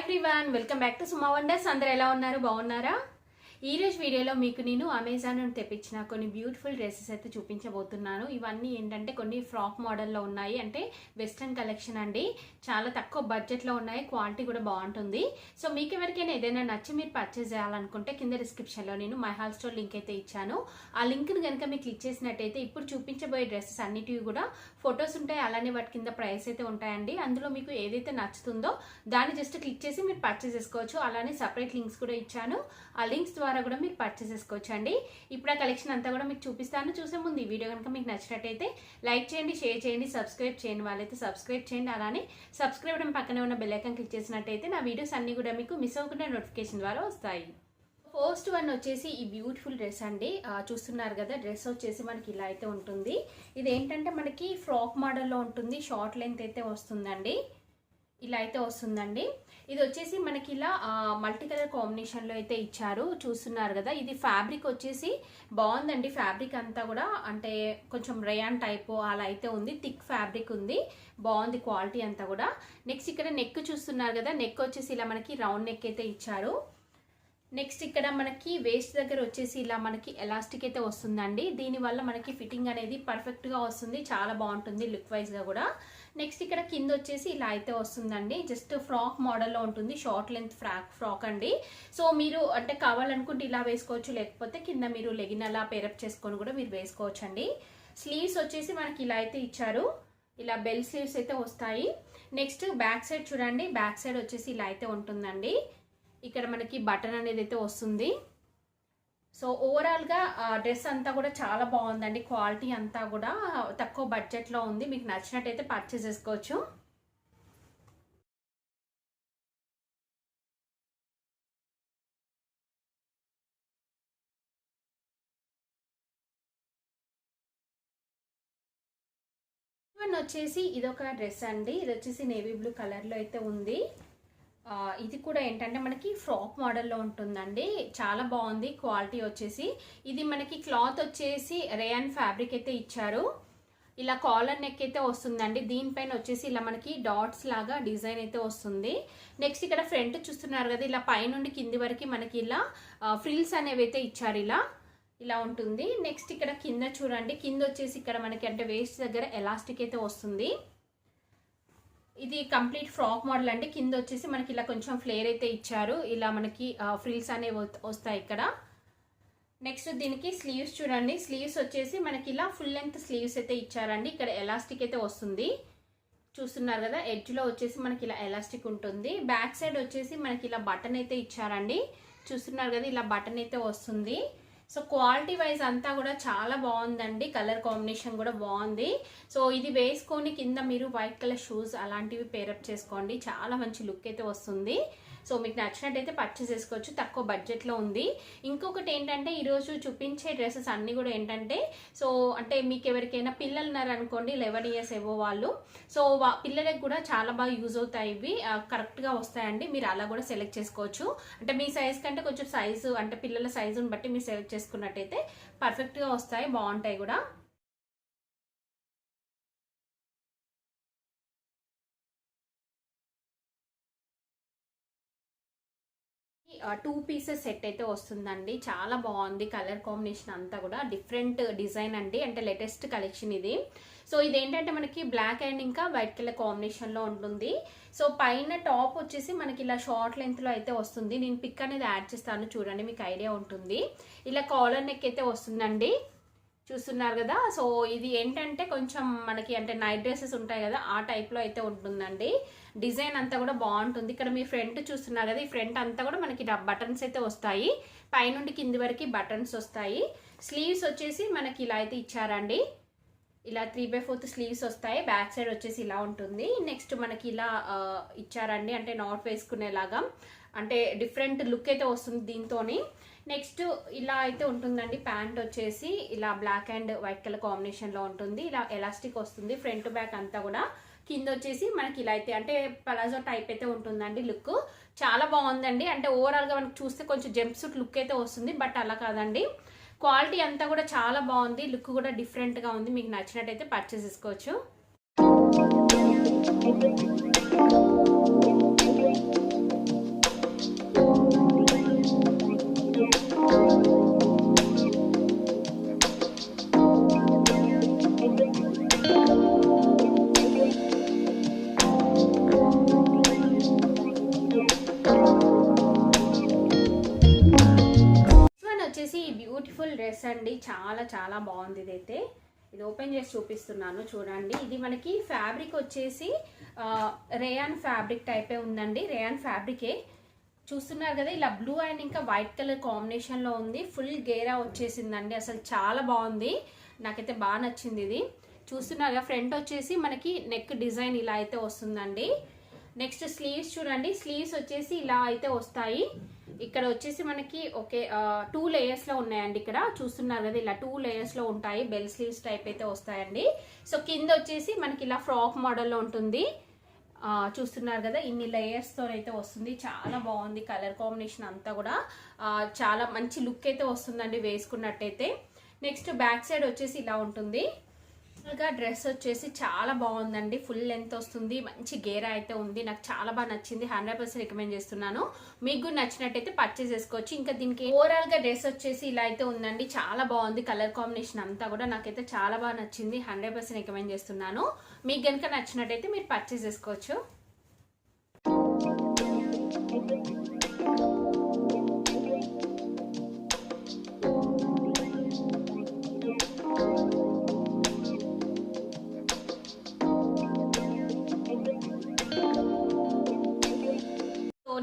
Everyone welcome back to Suma wonders. అందరూ ఎలా ఉన్నారు? బాగున్నారా? ఈ రోజు వీడియోలో మీకు నేను అమెజాన్ నుండి తెప్పించిన కొన్ని బ్యూటిఫుల్ డ్రెస్సెస్ అయితే చూపించబోతున్నాను. ఇవన్నీ ఏంటంటే కొన్ని ఫ్రాక్ మోడల్లో ఉన్నాయి, అంటే వెస్ట్రన్ కలెక్షన్ అండి. చాలా తక్కువ బడ్జెట్లో ఉన్నాయి, క్వాలిటీ కూడా బాగుంటుంది. సో మీకు ఎవరికైనా ఏదైనా నచ్చి మీరు పర్చేస్ చేయాలనుకుంటే కింద డిస్క్రిప్షన్లో నేను మై హాల్ స్టోర్ లింక్ అయితే ఇచ్చాను. ఆ లింక్ని కనుక మీరు క్లిక్ చేసినట్టయితే ఇప్పుడు చూపించబోయే డ్రెస్సెస్ అన్నిటివి కూడా ఫొటోస్ ఉంటాయి, అలానే వాటి కింద ప్రైస్ అయితే ఉంటాయండి. అందులో మీకు ఏదైతే నచ్చుతుందో దాన్ని జస్ట్ క్లిక్ చేసి మీరు పర్చేస్ చేసుకోవచ్చు. అలానే సపరేట్ లింక్స్ కూడా ఇచ్చాను, ఆ లింక్స్ ద్వారా కూడా మీరు పర్చేస్ చేసుకోవచ్చు అండి. ఇప్పుడు ఆ కలెక్షన్ అంతా కూడా మీకు చూపిస్తాను. చూసే ముందు ఈ వీడియో కనుక మీకు నచ్చినట్టయితే లైక్ చేయండి, షేర్ చేయండి, సబ్స్క్రైబ్ చేయండి వాళ్ళైతే సబ్స్క్రైబ్ చేయండి. అలానే సబ్స్క్రైబ్ చేయడం పక్కనే ఉన్న బెల్ ఐకాన్ క్లిక్ చేసినట్టయితే నా వీడియోస్ అన్ని కూడా మీకు మిస్ అవ్వకుండా నోటిఫికేషన్ ద్వారా వస్తాయి. ఫస్ట్ వన్ వచ్చేసి ఈ బ్యూటిఫుల్ డ్రెస్ అండి. చూస్తున్నారు కదా, డ్రెస్ వచ్చేసి మనకి ఇలా అయితే ఉంటుంది. ఇది ఏంటంటే మనకి ఫ్రాక్ మోడల్లో ఉంటుంది, షార్ట్ లెంత్ అయితే వస్తుందండి. ఇలా అయితే వస్తుందండి. ఇది వచ్చేసి మనకి ఇలా మల్టీ కలర్ కాంబినేషన్లో అయితే ఇచ్చారు. చూస్తున్నారు కదా, ఇది ఫ్యాబ్రిక్ వచ్చేసి బాగుందండి. ఫ్యాబ్రిక్ అంతా కూడా అంటే కొంచెం రేయాన్ టైప్ అలా అయితే ఉంది, థిక్ ఫ్యాబ్రిక్ ఉంది, బాగుంది క్వాలిటీ అంతా కూడా. నెక్స్ట్ ఇక్కడ నెక్ చూస్తున్నారు కదా, నెక్ వచ్చేసి ఇలా మనకి రౌండ్ నెక్ అయితే ఇచ్చారు. నెక్స్ట్ ఇక్కడ మనకి వేస్ట్ దగ్గర వచ్చేసి ఇలా మనకి ఎలాస్టిక్ అయితే వస్తుందండి. దీనివల్ల మనకి ఫిట్టింగ్ అనేది పర్ఫెక్ట్గా వస్తుంది, చాలా బాగుంటుంది లుక్ వైజ్గా కూడా. నెక్స్ట్ ఇక్కడ కింద వచ్చేసి ఇలా అయితే వస్తుందండి, జస్ట్ ఫ్రాక్ మోడల్లో ఉంటుంది, షార్ట్ లెంత్ ఫ్రాక్ అండి. సో మీరు అంటే కావాలనుకుంటే ఇలా వేసుకోవచ్చు, లేకపోతే కింద మీరు లెగిన్ అలా పేరప్ చేసుకొని కూడా మీరు వేసుకోవచ్చు అండి. స్లీవ్స్ వచ్చేసి మనకి ఇలా అయితే ఇచ్చారు, ఇలా బెల్ స్లీవ్స్ అయితే వస్తాయి. నెక్స్ట్ బ్యాక్ సైడ్ చూడండి, బ్యాక్ సైడ్ వచ్చేసి ఇలా అయితే ఉంటుందండి. ఇక్కడ మనకి బటన్ అనేది అయితే వస్తుంది. సో ఓవరాల్గా డ్రెస్ అంతా కూడా చాలా బాగుందండి, క్వాలిటీ అంతా కూడా తక్కువ బడ్జెట్లో ఉంది. మీకు నచ్చినట్టయితే పర్చేస్ చేసుకోవచ్చు. వచ్చేసి ఇదొక డ్రెస్ అండి. ఇది వచ్చేసి నేవీ బ్లూ కలర్లో అయితే ఉంది. ఇది కూడా ఏంటంటే మనకి ఫ్రాక్ మోడల్లో ఉంటుందండి, చాలా బాగుంది క్వాలిటీ వచ్చేసి. ఇది మనకి క్లాత్ వచ్చేసి రేయాన్ ఫ్యాబ్రిక్ అయితే ఇచ్చారు. ఇలా కాలర్ నెక్ అయితే వస్తుందండి. దీనిపైన వచ్చేసి ఇలా మనకి డాట్స్ లాగా డిజైన్ అయితే వస్తుంది. నెక్స్ట్ ఇక్కడ ఫ్రంట్ చూస్తున్నారు కదా, ఇలా పైనుండి కింది వరకు మనకి ఇలా ఫ్రిల్స్ అనేవి అయితే ఇచ్చారు, ఇలా ఉంటుంది. నెక్స్ట్ ఇక్కడ కింద చూడండి, కింద వచ్చేసి ఇక్కడ మనకి అంటే వేస్ట్ దగ్గర ఎలాస్టిక్ అయితే వస్తుంది. ఇది కంప్లీట్ ఫ్రాక్ మోడల్ అండి. కింద వచ్చేసి మనకి ఇలా కొంచెం ఫ్లేర్ అయితే ఇచ్చారు, ఇలా మనకి ఫ్రిల్స్ అనేవి వస్తాయి ఇక్కడ. నెక్స్ట్ దీనికి స్లీవ్స్ చూడండి, స్లీవ్స్ వచ్చేసి మనకి ఇలా ఫుల్ లెంత్ స్లీవ్స్ అయితే ఇచ్చారండి. ఇక్కడ ఎలాస్టిక్ అయితే వస్తుంది, చూస్తున్నారు కదా, ఎడ్జ్లో వచ్చేసి మనకి ఇలా ఎలాస్టిక్ ఉంటుంది. బ్యాక్ సైడ్ వచ్చేసి మనకి ఇలా బటన్ అయితే ఇచ్చారండి, చూస్తున్నారు కదా, ఇలా బటన్ అయితే వస్తుంది. సో క్వాలిటీ వైజ్ అంతా కూడా చాలా బాగుందండి, కలర్ కాంబినేషన్ కూడా బాగుంది. సో ఇది వేసుకొని కింద మీరు వైట్ కలర్ షూస్ అలాంటివి పేరప్ చేసుకోండి, చాలా మంచి లుక్ అయితే వస్తుంది. సో మీకు నచ్చినట్టయితే పర్చేస్ చేసుకోవచ్చు, తక్కువ బడ్జెట్లో ఉంది. ఇంకొకటి ఏంటంటే ఈరోజు చూపించే డ్రెస్సెస్ అన్నీ కూడా ఏంటంటే, సో అంటే మీకు ఎవరికైనా పిల్లలు ఉన్నారనుకోండి, 11 years ఏవో వాళ్ళు, సో పిల్లలకు కూడా చాలా బాగా యూజ్ అవుతాయి, ఇవి కరెక్ట్గా వస్తాయండి. మీరు అలా కూడా సెలెక్ట్ చేసుకోవచ్చు, అంటే మీ సైజ్ కంటే కొంచెం సైజు అంటే పిల్లల సైజుని బట్టి మీరు సెలెక్ట్ చేసుకున్నట్టయితే పర్ఫెక్ట్గా వస్తాయి, బాగుంటాయి కూడా. 2 pieces సెట్ అయితే వస్తుందండి, చాలా బాగుంది. కలర్ కాంబినేషన్ అంతా కూడా డిఫరెంట్ డిజైన్ అండి, అంటే లేటెస్ట్ కలెక్షన్ ఇది. సో ఇదేంటంటే మనకి బ్లాక్ అండ్ ఇంకా వైట్ కలర్ కాంబినేషన్లో ఉంటుంది. సో పైన టాప్ వచ్చేసి మనకి ఇలా షార్ట్ లెంత్లో అయితే వస్తుంది. నేను పిక్ అనేది యాడ్ చేస్తాను, చూడండి మీకు ఐడియా ఉంటుంది. ఇలా కాలర్ నెక్ అయితే వస్తుందండి, చూస్తున్నారు కదా. సో ఇది ఏంటంటే కొంచెం మనకి అంటే నైట్ డ్రెస్సెస్ ఉంటాయి కదా, ఆ టైప్లో అయితే ఉంటుందండి. డిజైన్ అంతా కూడా బాగుంటుంది. ఇక్కడ మీ ఫ్రంట్ చూస్తున్నారు కదా, ఈ ఫ్రంట్ అంతా కూడా మనకి బటన్స్ అయితే వస్తాయి, పైనుండి కింది వరకు బటన్స్ వస్తాయి. స్లీవ్స్ వచ్చేసి మనకి ఇలా అయితే ఇచ్చారండి, ఇలా 3/4 స్లీవ్స్ వస్తాయి. బ్యాక్ సైడ్ వచ్చేసి ఇలా ఉంటుంది. నెక్స్ట్ మనకి ఇలా ఇచ్చారండి, అంటే నాట్ వేసుకునేలాగా, అంటే డిఫరెంట్ లుక్ అయితే వస్తుంది దీంతోని. నెక్స్ట్ ఇలా అయితే ఉంటుందండి, ప్యాంట్ వచ్చేసి ఇలా బ్లాక్ అండ్ వైట్ కలర్ కాంబినేషన్లో ఉంటుంది. ఇలా ఎలాస్టిక్ వస్తుంది ఫ్రంట్ బ్యాక్ అంతా కూడా. కింద వచ్చేసి మనకి ఇలా అయితే అంటే పలాజో టైప్ అయితే ఉంటుందండి. లుక్ చాలా బాగుందండి, అంటే ఓవరాల్గా మనకి చూస్తే కొంచెం జంప్ సూట్ లుక్ అయితే వస్తుంది, బట్ అలా కాదండి, క్వాలిటీ అంతా కూడా చాలా బాగుంది, లుక్ కూడా డిఫరెంట్గా ఉంది. మీకు నచ్చినట్టయితే పర్చేస్ చేసుకోవచ్చు. బ్యూటిఫుల్ డ్రెస్ అండి, చాలా చాలా బాగుంది. ఇదైతే ఇది ఓపెన్ చేసి చూపిస్తున్నాను చూడండి. ఇది మనకి ఫ్యాబ్రిక్ వచ్చేసి రేయాన్ ఫ్యాబ్రిక్ టైపే ఉందండి, రేయాన్ ఫ్యాబ్రికే. చూస్తున్నారు కదా, ఇలా బ్లూ అండ్ ఇంకా వైట్ కలర్ కాంబినేషన్లో ఉంది. ఫుల్ గేరా వచ్చేసిందండి, అసలు చాలా బాగుంది, నాకైతే బాగా నచ్చింది. ఇది చూస్తున్నారు కదా, ఫ్రంట్ వచ్చేసి మనకి నెక్ డిజైన్ ఇలా అయితే వస్తుందండి. నెక్స్ట్ స్లీవ్స్ చూడండి, స్లీవ్స్ వచ్చేసి ఇలా అయితే వస్తాయి. ఇక్కడ వచ్చేసి మనకి ఓకే 2 లేయర్స్ లో ఉన్నాయండి. ఇక్కడ చూస్తున్నారు కదా, ఇలా 2 లేయర్స్ లో ఉంటాయి, బెల్ స్లీవ్స్ టైప్ అయితే వస్తాయండి. సో కింద వచ్చేసి మనకి ఇలా ఫ్రాక్ మోడల్లో ఉంటుంది. చూస్తున్నారు కదా, ఇన్ని లేయర్స్ తో అయితే వస్తుంది, చాలా బాగుంది. కలర్ కాంబినేషన్ అంతా కూడా చాలా మంచి లుక్ అయితే వస్తుందండి వేసుకున్నట్టయితే. నెక్స్ట్ బ్యాక్ సైడ్ వచ్చేసి ఇలా ఉంటుంది. డ్రెస్ వచ్చేసి చాలా బాగుందండి, ఫుల్ లెంత్ వస్తుంది, మంచి గేరా అయితే ఉంది, నాకు చాలా బాగా నచ్చింది. 100% రికమెండ్ చేస్తున్నాను. మీకు కూడా నచ్చినట్టయితే పర్చేస్ చేసుకోవచ్చు. ఇంకా దీనికి ఓవరాల్ గా డ్రెస్ వచ్చేసి ఇలా అయితే ఉందండి, చాలా బాగుంది. కలర్ కాంబినేషన్ అంతా కూడా నాకైతే చాలా బాగా నచ్చింది, 100% రికమెండ్ చేస్తున్నాను. మీకు కనుక నచ్చినట్టయితే మీరు పర్చేస్ చేసుకోవచ్చు.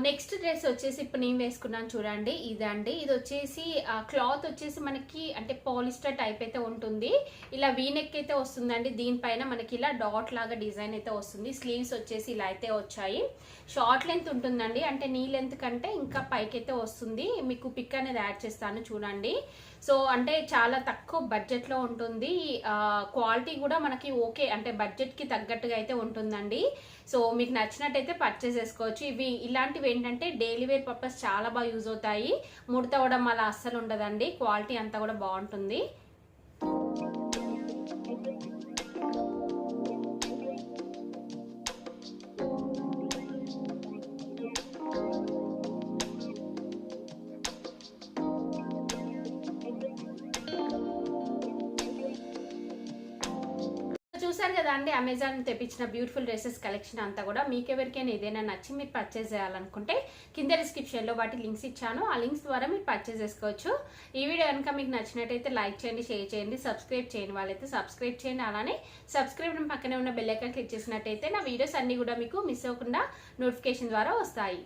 నెక్స్ట్ డ్రెస్ వచ్చేసి ఇప్పుడు నేను వేసుకున్నాను చూడండి, ఇదండి. ఇది వచ్చేసి క్లాత్ వచ్చేసి మనకి అంటే పాలిస్టర్ టైప్ అయితే ఉంటుంది. ఇలా వీనెక్ అయితే వస్తుందండి, దీనిపైన మనకి ఇలా డాట్ లాగా డిజైన్ అయితే వస్తుంది. స్లీవ్స్ వచ్చేసి ఇలా అయితే వచ్చాయి. షార్ట్ లెంత్ ఉంటుందండి, అంటే నీ లెంత్ కంటే ఇంకా పైకి అయితే వస్తుంది. మీకు పిక్ అనేది యాడ్ చేస్తాను చూడండి. సో అంటే చాలా తక్కువ బడ్జెట్ లో ఉంటుంది. క్వాలిటీ కూడా మనకి ఓకే, అంటే బడ్జెట్ కి తగ్గట్టుగా అయితే ఉంటుందండి. సో మీకు నచ్చినట్టయితే పర్చేస్ చేసుకోవచ్చు. ఇవి ఇలాంటివి ఏంటంటే డైలీ వేర్ పర్పస్ చాలా బాగా యూజ్ అవుతాయి. ముడత అవడం అలా అస్సలు ఉండదండి, క్వాలిటీ అంతా కూడా బాగుంటుంది. చూసారు కదా అండి, అమెజాన్ తెప్పించిన బ్యూటిఫుల్ డ్రెస్సెస్ కలెక్షన్ అంతా కూడా. మీకు ఎవరికైనా ఏదైనా నచ్చి మీరు పర్చేస్ చేయాలనుకుంటే కింద డిస్క్రిప్షన్ లో వాటి లింక్స్ ఇచ్చాను, ఆ లింక్స్ ద్వారా మీరు పర్చేస్ చేసుకోవచ్చు. ఈ వీడియో కనుక మీకు నచ్చినట్టయితే లైక్ చేయండి, షేర్ చేయండి, సబ్స్క్రైబ్ చేయని వాళ్ళైతే సబ్స్క్రైబ్ చేయండి. అలానే సబ్స్క్రైబ్ పక్కనే ఉన్న బెల్ ఐకాన్ క్లిక్ చేసినట్టయితే నా వీడియోస్ అన్ని కూడా మీకు మిస్ అవ్వకుండా నోటిఫికేషన్ ద్వారా వస్తాయి.